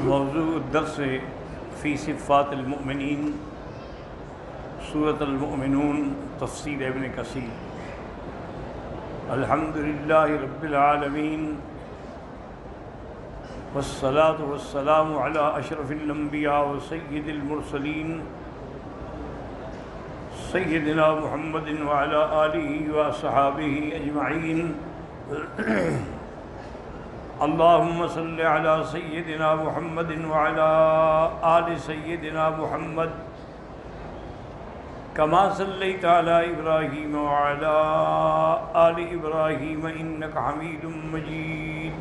موضوع الدرس فی صفات المؤمنین، سورۃ المؤمنون، تفسیر ابن کثیر۔ الحمد للہ رب العالمین، والصلاة والسلام علی اشرف الانبیاء وسید المرسلین، سیدنا محمد وعلی آلہ وصحابہ اجمعین۔ اللہم صل علی سیدنا محمد وعلی آل سیدنا محمد کما صلیت علی ابراہیم وعلی آل ابراہیم انک حمید مجید۔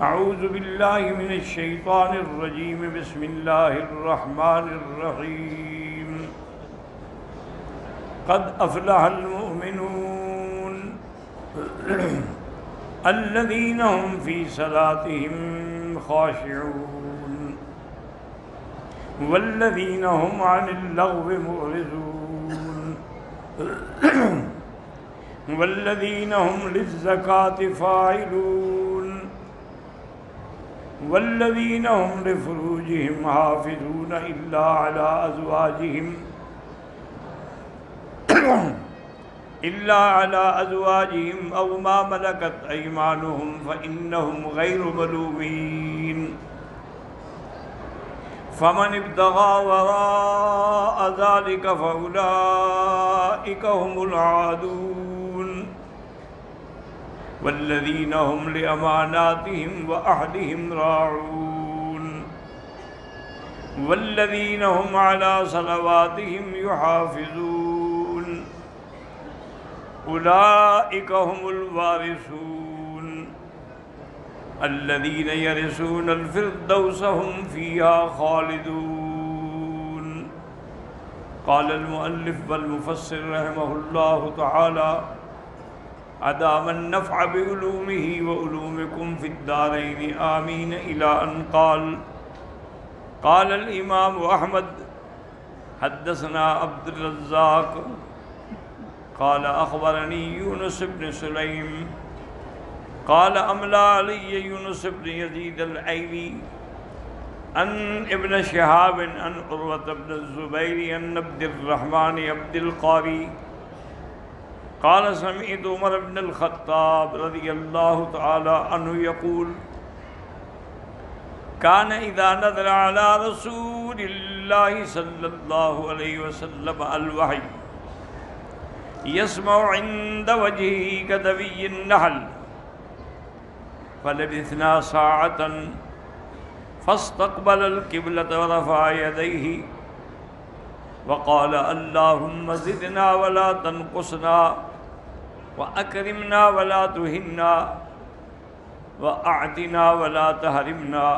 اعوذ باللہ من الشیطان الرجیم، بسم اللہ الرحمن الرحیم۔ قد افلح المؤمنون الذین هم فی صلاتهم خاشعون والذین هم عن اللغو معرضون والذین هم للزکاة فاعلون والذین هم لفروجهم حافظون الا علی ازواجهم أو ما ملكت أيمانهم فإنهم غير ملومين، فمن ابتغى وراء ذلك فأولئك هم العادون، والذين هم لأماناتهم وعهدهم راعون، والذين هم على صلواتهم يحافظون، أولئك هم الوارثون الذين يرثون الفردوس هم فيها خالدون۔ قال المؤلف والمفسر رحمه الله تعالى: أدام النفع بعلومه وعلومكم في الدارين آمين، إلى أن قال: قال الإمام أحمد حدثنا عبد الرزاق قال أخبرني يونس بن سليم قال أملى علي يونس بن يزيد الأيلي عن ابن شهاب عن عروة بن الزبير عن عبد الرحمن عبد القاري قال سمعت عمر بن الخطاب رضي الله تعالى عنه يقول: كان إذا نزل على رسول الله صلى الله عليه وسلم الوحي يسمع عند وجهه كدوي النحل، فلبثنا ساعة فاستقبل القبلة ورفع يديه وقال: اللهم زدنا ولا تنقصنا، وأكرمنا ولا تهنا، وأعطنا ولا تحرمنا،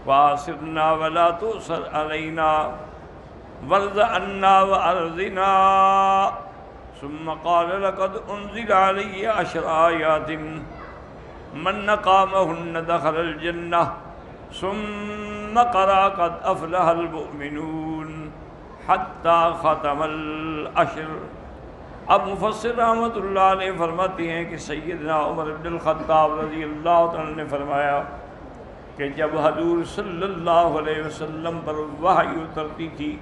وآثرنا ولا تؤثر علينا، وارض عنا وأرضنا۔ ثم قال: لقد أنزل علي 10 آيات من قامهن دخل الجنة، ثم قرأ: قد أفلح المؤمنون حتى ختم العشر۔ اب مفسر رحمۃ اللہ علیہ فرماتے ہیں کہ سیدنا عمر بن الخطاب رضی اللہ عنہ نے فرمایا کہ جب حضور صلی اللہ علیہ وسلم پر وحی اترتی تھی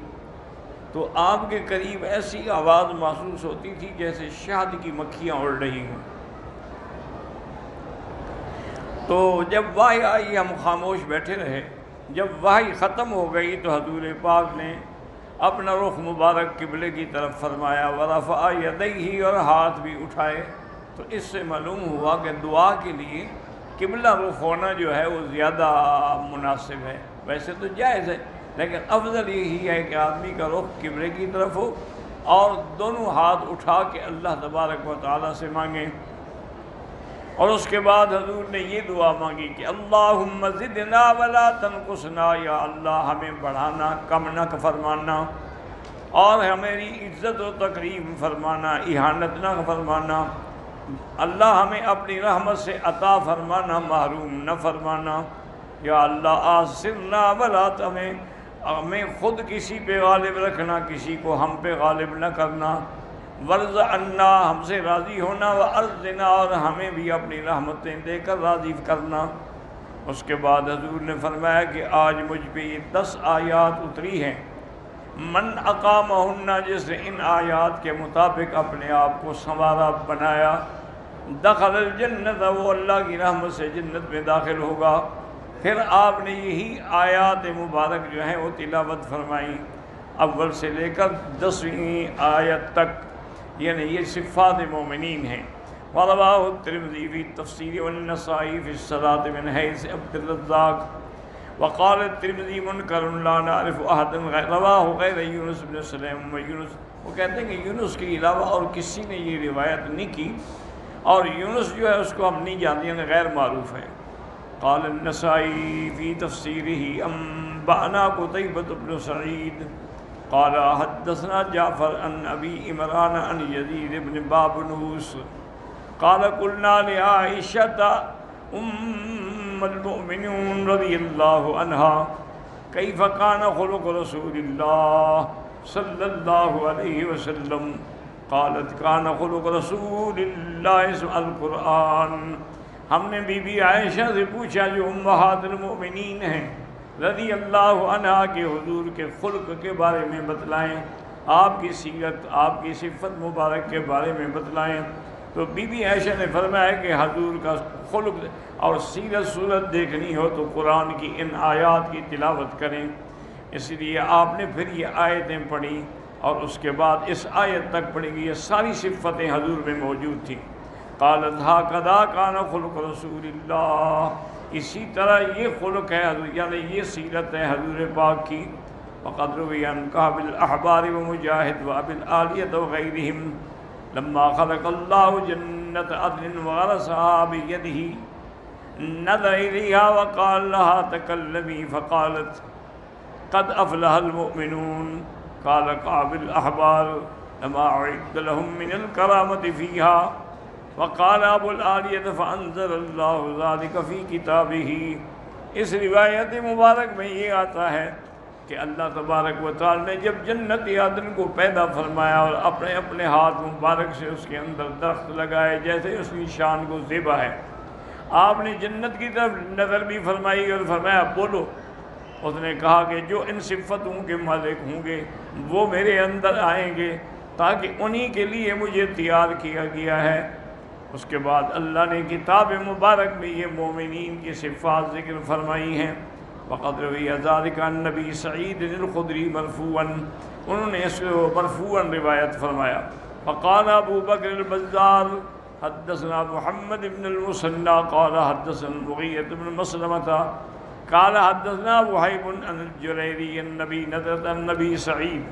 تو آپ کے قریب ایسی آواز محسوس ہوتی تھی جیسے شہد کی مکھیاں اڑ رہی ہوں۔ تو جب وحی آئی ہم خاموش بیٹھے رہے۔ جب وحی ختم ہو گئی تو حضور پاک نے اپنا رخ مبارک قبلے کی طرف فرمایا، ورفع یدیہ، اور ہاتھ بھی اٹھائے۔ تو اس سے معلوم ہوا کہ دعا کے لیے قبلہ رخ ہونا جو ہے وہ زیادہ مناسب ہے۔ ویسے تو جائز ہے، لیکن افضل یہی ہے کہ آدمی کا رخ قبلے کی طرف ہو اور دونوں ہاتھ اٹھا کے اللہ تبارک و تعالیٰ سے مانگیں۔ اور اس کے بعد حضور نے یہ دعا مانگی کہ اللہم زدنا ولا تنقصنا، یا اللہ ہمیں بڑھانا کم نہ فرمانا، اور ہماری عزت و تکریم فرمانا، اہانت نہ فرمانا۔ اللہ ہمیں اپنی رحمت سے عطا فرمانا، محروم نہ فرمانا۔ یا اللہ آثرنا ولا، ہمیں خود کسی پہ غالب رکھنا، کسی کو ہم پہ غالب نہ کرنا۔ ورض عنا، ہم سے راضی ہونا، وارضنا، اور ہمیں بھی اپنی رحمتیں دے کر راضی کرنا۔ اس کے بعد حضور نے فرمایا کہ آج مجھ پہ یہ 10 آیات اتری ہیں، من اقامہن، جس نے ان آیات کے مطابق اپنے آپ کو سنوارا بنایا، دخل الجنت، وہ اللہ کی رحمت سے جنت میں داخل ہوگا۔ پھر آپ نے یہی آیات مبارک جو ہیں وہ تلاوت فرمائیں، اول سے لے کر 10ویں آیت تک، یعنی یہ صفات مومنین ہیں۔ وَرَوَاهُ التِّرْمِذِيُّ فِي التَّفْسِيرِ وَالنَّسَائِيُّ فِي الصَّلَاةِ مِنْ حَدِيثِ عبد الرزاق وقال الترمذی منکر لا نعرف احدا رواہ غیر یونس بن سلیم ویونس، وہ کہتے ہیں کہ یونس کے علاوہ اور کسی نے یہ روایت نہیں کی، اور یونس جو ہے اس کو ہم نہیں جانتے، یعنی غیر معروف ہے۔ قال النسائی فی تفسیرہ انبأنا قتیبۃ بن سعید قال حدثنا جعفر عن ابی عمران عن یزید بن بابنوس قال قلنا لعائشة ام المؤمنین رضی اللہ عنہا کیف کان خلق رسول اللہ صلی اللہ علیہ وسلم قالت کان خلق رسول اللہ القرآن۔ ہم نے بی بی عائشہ سے پوچھا جو امہات المؤمنین ہیں رضی اللہ عنہا کے حضور کے خلق کے بارے میں بتلائیں، آپ کی سیرت، آپ کی صفت مبارک کے بارے میں بتلائیں۔ تو بی بی عائشہ نے فرمایا کہ حضور کا خلق اور سیرت صورت دیکھنی ہو تو قرآن کی ان آیات کی تلاوت کریں۔ اس لیے آپ نے پھر یہ آیتیں پڑھی اور اس کے بعد اس آیت تک پڑھی گئی، یہ ساری صفتیں حضور میں موجود تھیں۔ قالت ھاکذا کان خلق رسول اللہ، اسی طرح یہ خلق ہے حضور، یعنی یہ سیرت ہے حضور پاک کی۔ وقد روی عن کعب الاحبار ومجاہد وابی العالیۃ وغیرہم لما خلق اللہ جنت عدن وغرسها بیدہ نظر الیہا وقال لها تکلمی فقالت قد افلح المؤمنون۔ قال کعب الاحبار لما اعد لهم من الکرامۃ فیہا وقال ابو العالیۃ فانزل اللہ ذلک فی کتابہ۔ اس روایت مبارک میں یہ آتا ہے کہ اللہ تبارک و تعالی نے جب جنت عدن کو پیدا فرمایا اور اپنے اپنے ہاتھ مبارک سے اس کے اندر درخت لگائے جیسے اس کی شان کو زیبا ہے، آپ نے جنت کی طرف نظر بھی فرمائی اور فرمایا بولو۔ اس نے کہا کہ جو ان صفتوں کے مالک ہوں گے وہ میرے اندر آئیں گے تاکہ انہی کے لیے مجھے تیار کیا گیا ہے۔ اس کے بعد اللہ نے کتاب مبارک میں یہ مومنین کی صفات ذکر فرمائی ہیں۔ وقد روی ذلک عن نبی سعید الخدری مرفوعا، انہوں نے اس کو مرفوعا روایت فرمایا۔ فقال ابو بکر البزار حدثنا محمد بن المثنى قال حدثنا المغیرة بن مسلمة قال حدثنا وہیب عن الجریری النبی نذرت النبی سعید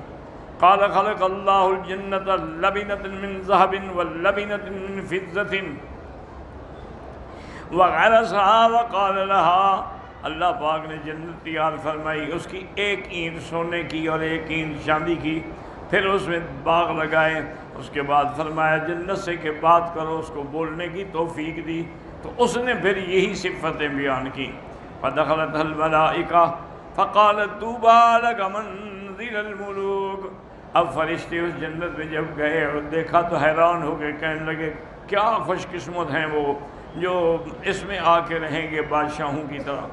قال خلق اللہ الجنت لبنۃ من ذہب واللبنۃ من فضة وغرسها وقال لها، اللہ پاک نے جنت تیار فرمائی، اس کی ایک اینٹ سونے کی اور ایک اینٹ چاندی کی، پھر اس میں باغ لگائے۔ اس کے بعد فرمایا جنت سے کہ بات کرو، اس کو بولنے کی توفیق دی، تو اس نے پھر یہی صفتیں بیان کی۔ فدخلت الملائکہ فقالت طوبی لک منزل الملوک۔ اب فرشتے اس جنت میں جب گئے اور دیکھا تو حیران ہو گئے، کہنے لگے کیا خوش قسمت ہیں وہ جو اس میں آ کے رہیں گے بادشاہوں کی طرح۔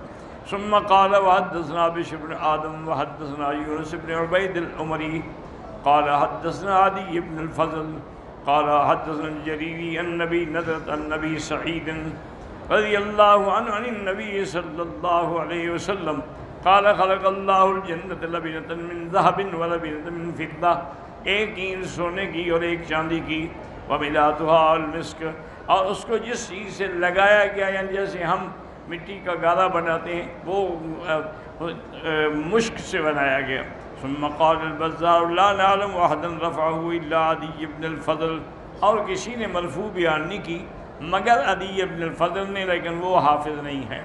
ثم قال وحدثنا بشر بن آدم وحدثنا یونس بن عبید العمری قال حدثنا عدی بن الفضل قال حدثنا الجریری النبی نذرت النبی سعید رضی اللہ عنہ عن النبی صلی اللہ علیہ وسلم قال خلق اللہ الجنت لبنۃ من ذہب ولبنۃ من فضہ، ایک اینٹ سونے کی اور ایک چاندی کی، وملاتها المسک، اور اس کو جس چیز سے لگایا گیا، یعنی جیسے ہم مٹی کا گالا بناتے ہیں وہ مشک سے بنایا گیا۔ ثم قال البزار لا نعلم احدا رفعه الا عدی بن الفضل، اور کسی نے مرفوع بیان نہیں کی مگر عدی بن الفضل نے، لیکن وہ حافظ نہیں ہے۔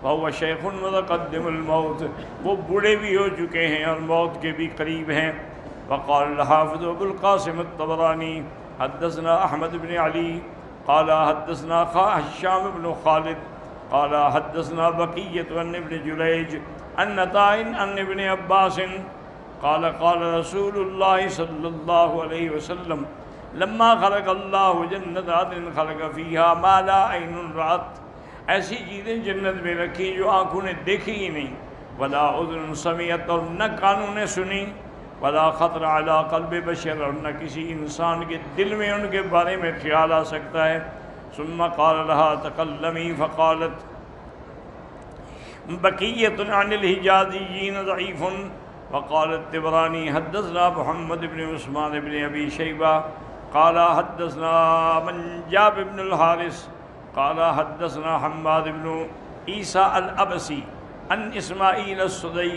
وهو شیخ متقدم الموت، وہ بوڑھے بھی ہو چکے ہیں اور موت کے بھی قریب ہیں۔ وقال الحافظ ابو القاسم الطبرانی حدثنا احمد بن علی قال حدثنا هشام بن خالد قال حدثنا بقیۃ عن ابن جریج عن عطاء عن ابن عباس قال قال رسول اللہ صلی اللہ علیہ وسلم لما خلق اللہ جنت عدن خلق فیہا ما لا عین رأت ایسی چیزیں جنت میں رکھی جو آنکھوں نے دیکھی ہی نہیں، ولا اذن سمعت، اور نہ کانوں نے سنی، ولا خطر علی قلب بشر، اور نہ کسی انسان کے دل میں ان کے بارے میں خیال آ سکتا ہے۔ ثم قال لها تکلمی فقالت بقیۃ عن الحجازیین ضعیف، وقال الطبرانی حدثنا محمد بن عثمان بن ابی شیبہ قال حدثنا منجاب بن الحارث قال حدثنا حماد بن عیسیٰ الابسی عن اسماعیل السدی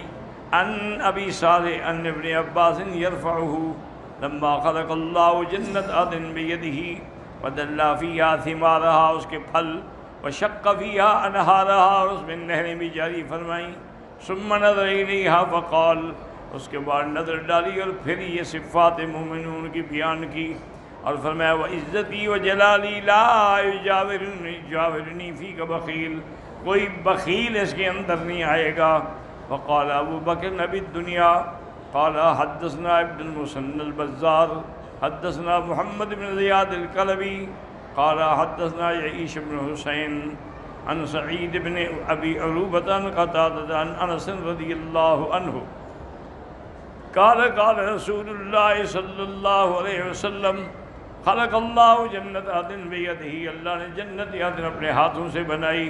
عن ابی صالح عن ابن عباس یرفعہ لما خلق اللہ جنت عدن بیدہ ودلا فیہا ثمارہا، اس کے پھل، وشق فیہا انہارہا، اور اس میں نہریں بھی جاری فرمائیں، ثم نظر الیہا فقال، اس کے بعد نظر ڈالی اور پھر یہ صفات مومنون کی بیان کی اور فرمایا وعزتی وجلالی لا یجاورنی فیک بخیل، کوئی بخیل اس کے اندر نہیں آئے گا۔ وقال ابو بکر نبی الدنیا قال حدثنا ابن المثنى البزار حدثنا محمد بن زیاد الکلبی قال حدثنا یعیش بن حسین عن سعید بن ابی عروبۃ عن قتادہ عن انس رضی اللہ عنہ قال قال رسول اللہ صلی اللہ علیہ وسلم خلق اللہ جنت عدن بیدہ، اللہ نے جنت عدن اپنے ہاتھوں سے بنائی،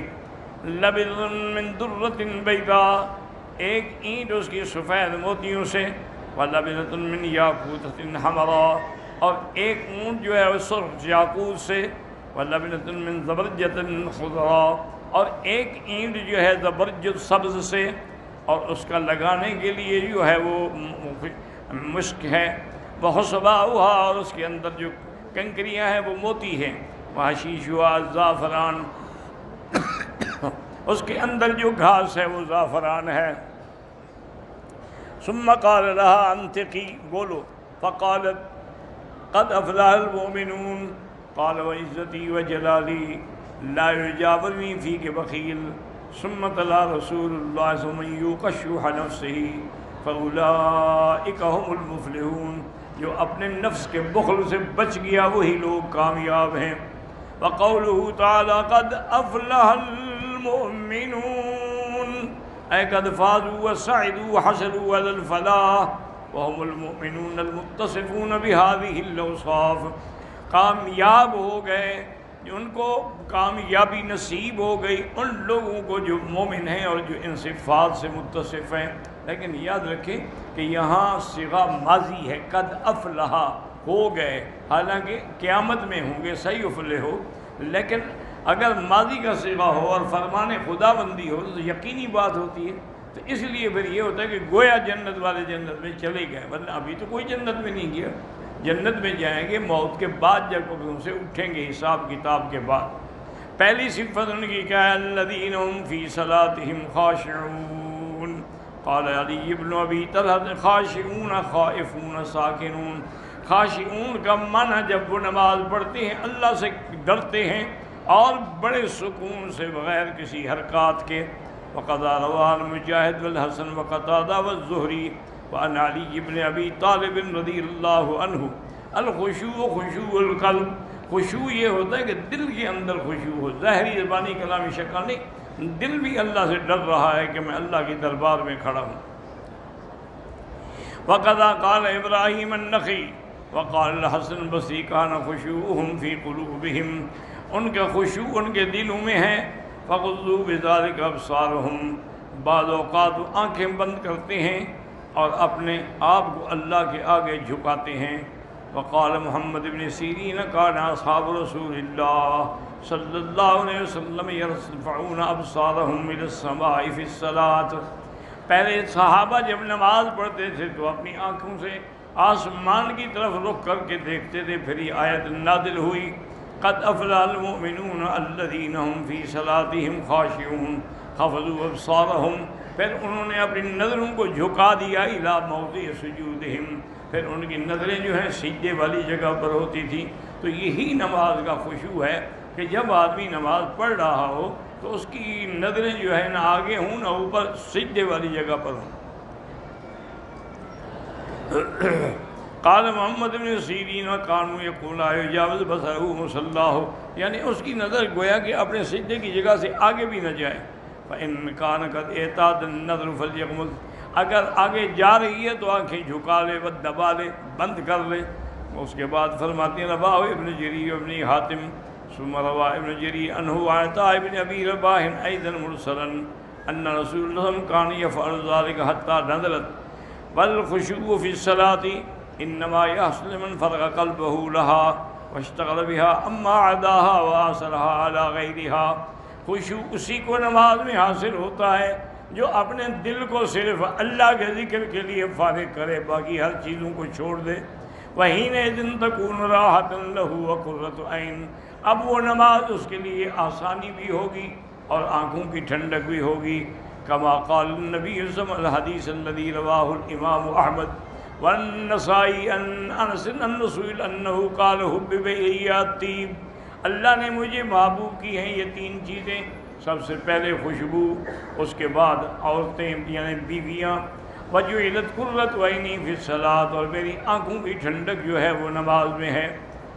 لبض من درۃ بیضاء، ایک اینٹ اس کی سفید موتیوں سے، ولبضۃ من یاقوتۃ حمراء، اور ایک اونٹ جو ہے وہ سرخ یاقوت سے، ولبضۃ من زبرجۃ خضراء، اور ایک اینٹ جو ہے زبرجد سبز سے، اور اس کا لگانے کے لیے جو ہے وہ مشک ہے، وحصباؤہا، اور اس کے اندر جو کنکریاں ہیں وہ موتی ہیں، وحشیشھا زعفران، اس کے اندر جو گھاس ہے وہ زعفران ہے۔ ثم قال لها انطقی، بولو، فقالت قد افلح المؤمنون، قال وعزتی وجلالی لا یجاورنی فیک بخیل، ثم تلا رسول اللہ صلی اللہ علیہ وسلم یوق شح نفسہ فاولئک هم المفلحون، جو اپنے نفس کے بخل سے بچ گیا وہی لوگ کامیاب ہیں۔ وقولہ تعالی قد افلح المؤمنون، اے قد فازوا وسعدوا وحصلوا علی الفلاح وهم المؤمنون المتصفون بهذه الاوصاف، کامیاب ہو گئے، ان کو کامیابی نصیب ہو گئی ان لوگوں کو جو مومن ہیں اور جو ان صفات سے متصف ہیں۔ لیکن یاد رکھیں کہ یہاں صیغہ ماضی ہے، قد افلح، ہو گئے، حالانکہ قیامت میں ہوں گے، صحیح افلح ہو، لیکن اگر ماضی کا صیغہ ہو اور فرمان خدا بندی ہو تو یقینی بات ہوتی ہے، تو اس لیے پھر یہ ہوتا ہے کہ گویا جنت والے جنت میں چلے گئے، ورنہ ابھی تو کوئی جنت میں نہیں گیا، جنت میں جائیں گے موت کے بعد جب ان سے اٹھیں گے حساب کتاب کے بعد۔ پہلی صفت ان کی کیا ہے؟ الذین هم فی صلاتهم خاشعون، قال علی بن ابی طلحہ خاشعون خائفون ساکنون، خاشعون کا معنی جب وہ نماز پڑھتے ہیں اللہ سے ڈرتے ہیں اور بڑے سکون سے بغیر کسی حرکات کے۔ وقد رواه مجاہد والحسن وقتادہ والزہری وعن علی بن ابی طالب رضی اللہ عنہ الخشوع خشوع القلب، خشوع یہ ہوتا ہے کہ دل کے اندر خشوع ہو، ظاہری زبانی کلامی شکل نہیں، دل بھی اللہ سے ڈر رہا ہے کہ میں اللہ کے دربار میں کھڑا ہوں۔ وقد قال ابراہیم النخعی وقال الحسن البصری کان خشوعهم فی قلوبہم، ان کا خشوع ان کے دلوں میں ہے۔ فغضوا بذلک ابصارهم، بعض اوقات وہ آنکھیں بند کرتے ہیں اور اپنے آپ کو اللہ کے آگے جھکاتے ہیں۔ وقال محمد بن سیرین کان اصحاب رسول اللہ صلی اللہ علیہ وسلم یرفعون ابصارهم الى السماء فی الصلاۃ، پہلے صحابہ جب نماز پڑھتے تھے تو اپنی آنکھوں سے آسمان کی طرف رخ کر کے دیکھتے تھے، پھر یہ آیت نازل ہوئی قد افلح المؤمنون الذین هم فی صلاتهم خاشعون خفضوا ابصارهم، پھر انہوں نے اپنی نظروں کو جھکا دیا الی موضع سجودہم، پھر ان کی نظریں جو ہیں سجدے والی جگہ پر ہوتی تھی۔ تو یہی نماز کا خشوع ہے کہ جب آدمی نماز پڑھ رہا ہو تو اس کی نظریں جو ہے نہ آگے ہوں نہ اوپر، سجدے والی جگہ پر ہوں۔ قال محمد بن سیرین کانوا یقول یجاوز بصرہ مصلاہ، یعنی اس کی نظر گویا کہ اپنے سجدے کی جگہ سے آگے بھی نہ جائے۔ فإن كان قد اعتاد النظر فليغمض، اگر آگے جا رہی ہے تو آنکھیں جھکا لے و دبا لے، بند کر لے۔ اس کے بعد فرماتے ہیں رواہ ابن جریر ابن حاتم ثم روى ابن جریر عنہ عطاء ابن ابی رباح ایضا مرسلا ان رسول اللہ صلی اللہ علیہ وسلم كان يفعل ذلك حتى نزلت والخشوع في الصلاة انما يحصل من فرغ قلبه لها واشتغل بها اما عداها واثرها على غيرها۔ خشوع اسی کو نماز میں حاصل ہوتا ہے جو اپنے دل کو صرف اللہ کے ذکر کے لیے فارغ کرے، باقی ہر چیزوں کو چھوڑ دے۔ وَحِينَئِذٍ تَكُونُ رَاحَةً لَهُ وَقُرَّةُ عَيْنٍ، اب وہ نماز اس کے لیے آسانی بھی ہوگی اور آنکھوں کی ٹھنڈک بھی ہوگی۔ كما قال النبی صلی اللہ علیہ وسلم الحدیث الذي رواه الامام احمد والنسائی عن انس ان رسول انه قال حبب الی الطیب، اللہ نے مجھے محبوب کی ہیں یہ تین چیزیں، سب سے پہلے خوشبو، اس کے بعد عورتیں یعنی بیویاں، وجعلت قرۃ عینی فی الصلاۃ، اور میری آنکھوں کی ٹھنڈک جو ہے وہ نماز میں ہے۔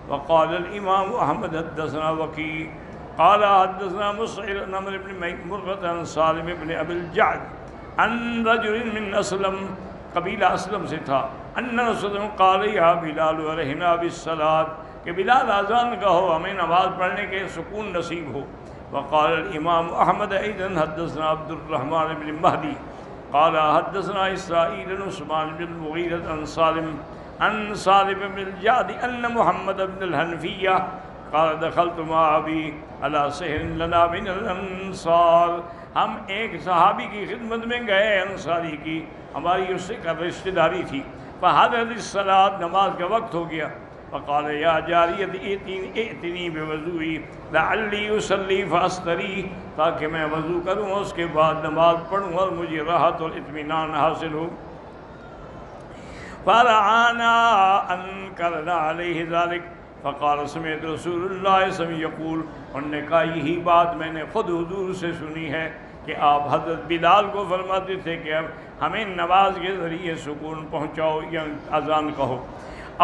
وقال الامام احمد حدثنا وکیع قال حدثنا مسعر بن عمرو بن مرة عن سالم بن ابی الجعد عن رجل من اسلم، قبیلہ اسلم سے تھا، ان رسول اللہ قال یا بلال ارحنا بالصلاۃ، کہ بلال اذان کہو ہمیں نماز پڑھنے کے سکون نصیب ہو۔ وقال الامام احمد ایضا حدثنا عبد الرحمن بن مہدی قال حدثنا اسرائیل بن عثمان بن المغیرة عن سالم عن سالم بن الجعد ان محمد بن الحنفیہ قال دخلت مع ابی على سحر لنا من الانصار، ہم ایک صحابی کی خدمت میں گئے انصاری کی، ہماری اس سے رشتہ داری تھی۔ فحضرت الصلاۃ، نماز کا وقت ہو گیا۔ فقال یا جاریت ائتنی بوضوئی لعلی اصلی فاستری، تاکہ میں وضو کروں اس کے بعد نماز پڑھوں اور مجھے راحت اور اطمینان حاصل ہو۔ فرعانا انکرنا علیہ ذلک، فقال سمعت رسول اللہ صلی اللہ علیہ وسلم یقول، انہوں نے کہا یہی بات میں نے خود حضور سے سنی ہے کہ آپ حضرت بلال کو فرماتے تھے کہ اب ہمیں نماز کے ذریعے سکون پہنچاؤ یا اذان کہو۔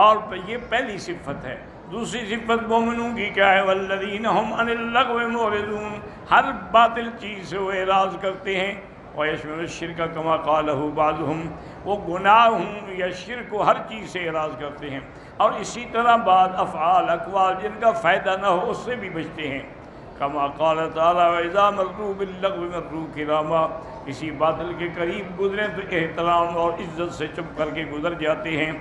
اور یہ پہلی صفت ہے۔ دوسری صفت مومنوں کی کیا ہے؟ والذین هم عن اللغو معرضون، ہر باطل چیز سے وہ اعراض کرتے ہیں۔ ویشمل الشرک کما قالہ بعضهم، وہ گناہ ہوں یا شرک کو ہر چیز سے اعراض کرتے ہیں، اور اسی طرح بعض افعال اقوال جن کا فائدہ نہ ہو اس سے بھی بچتے ہیں۔ کما قال تعالی واذا مروا باللغو مروا کراما، کسی باطل کے قریب گزریں تو احترام اور عزت سے چپ کر کے گزر جاتے ہیں۔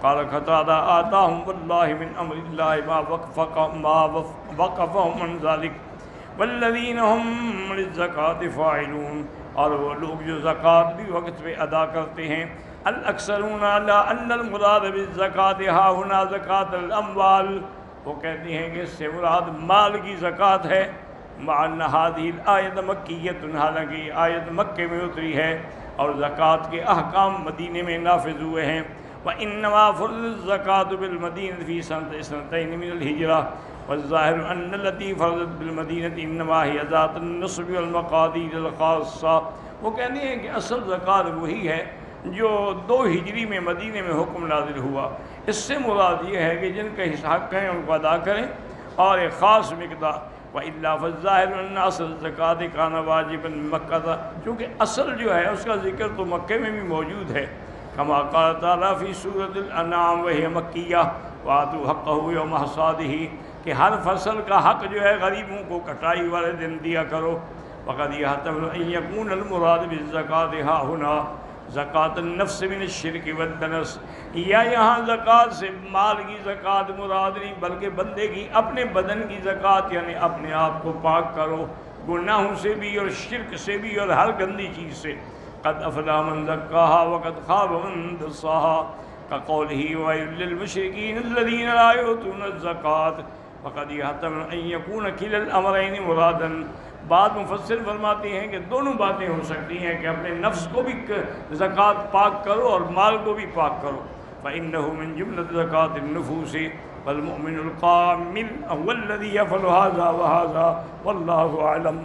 قال قتادہ آتاہم واللہ من امر اللہ ما وقفہم عن ذلک والذین هم للزکاة فاعلون، اور وہ لوگ جو زکوٰۃ بھی وقت پہ ادا کرتے ہیں۔ الاکثرون علی ان المراد بالزکاة ها هنا زکاة الاموال، وہ کہتے ہیں کہ اس سے مراد مال کی زکوٰۃ ہے۔ مع ان هذه الآیت مکیۃ، حالانکہ یہ آیت مکے میں اتری ہے اور زکوٰۃ کے احکام مدینے میں نافذ ہوئے ہیں۔ وَإِنَّمَا فُرِضَتِ الزَّكَاةُ بِالْمَدِينَةِ فِي سَنَةِ اثْنَتَيْنِ مِنَ الْهِجْرَةِ وَالظَّاهِرُ أَنَّ الَّتِي فَرَضَتْ بِالْمَدِينَةِ إِنَّمَا هِيَ ذَاتُ النُّصْبِ وَالْمَقَادِيرِ الْخَاصَّةِ، وہ کہتے ہیں کہ اصل زکوٰۃ وہی ہے جو 2 ہجری میں مدینے میں حکم نازل ہوا۔ اس سے مراد یہ ہے کہ جن کے حق ہیں ان کو ادا کریں اور ایک خاص مقدار۔ وَإِلَّا فَالظَّاهِرُ أَنَّ أَصْلَ الزَّكَاةِ كَانَ وَاجِبًا بِمَكَّةَ، کیونکہ اصل جو ہے اس کا ذکر تو مکے میں بھی موجود ہے۔ کما قال تعالیٰ فی سورۃ الانعام وہی مکیہ وآتوا حقہ یوم حصادہ، کہ ہر فصل کا حق جو ہے غریبوں کو کٹائی والے دن دیا کرو۔ وقد يحتمل ان يكون المراد بالزکاة ها هنا زکاة النفس من الشرک والدنس، یا یہاں زکوٰۃ سے مال کی زکوٰۃ مراد نہیں بلکہ بندے کی اپنے بدن کی زکوٰۃ، یعنی اپنے آپ کو پاک کرو گناہوں سے بھی اور شرک سے بھی اور ہر گندی چیز سے۔ قد افلح من زکاها وقد خاب من دساها كقوله ويل للمشركين الذين لا يؤتون الزكاة۔ وقد يحتمل ان يكون كلا الامرين مرادا، بعض مفسر فرماتے ہیں کہ دونوں باتیں ہو سکتی ہیں کہ اپنے نفس کو بھی زکوٰۃ پاک کرو اور مال کو بھی پاک کرو۔ فإنه من جملة زكاة النفوس والمؤمن القامل هو الذي يفعل هذا وهذا والله أعلم۔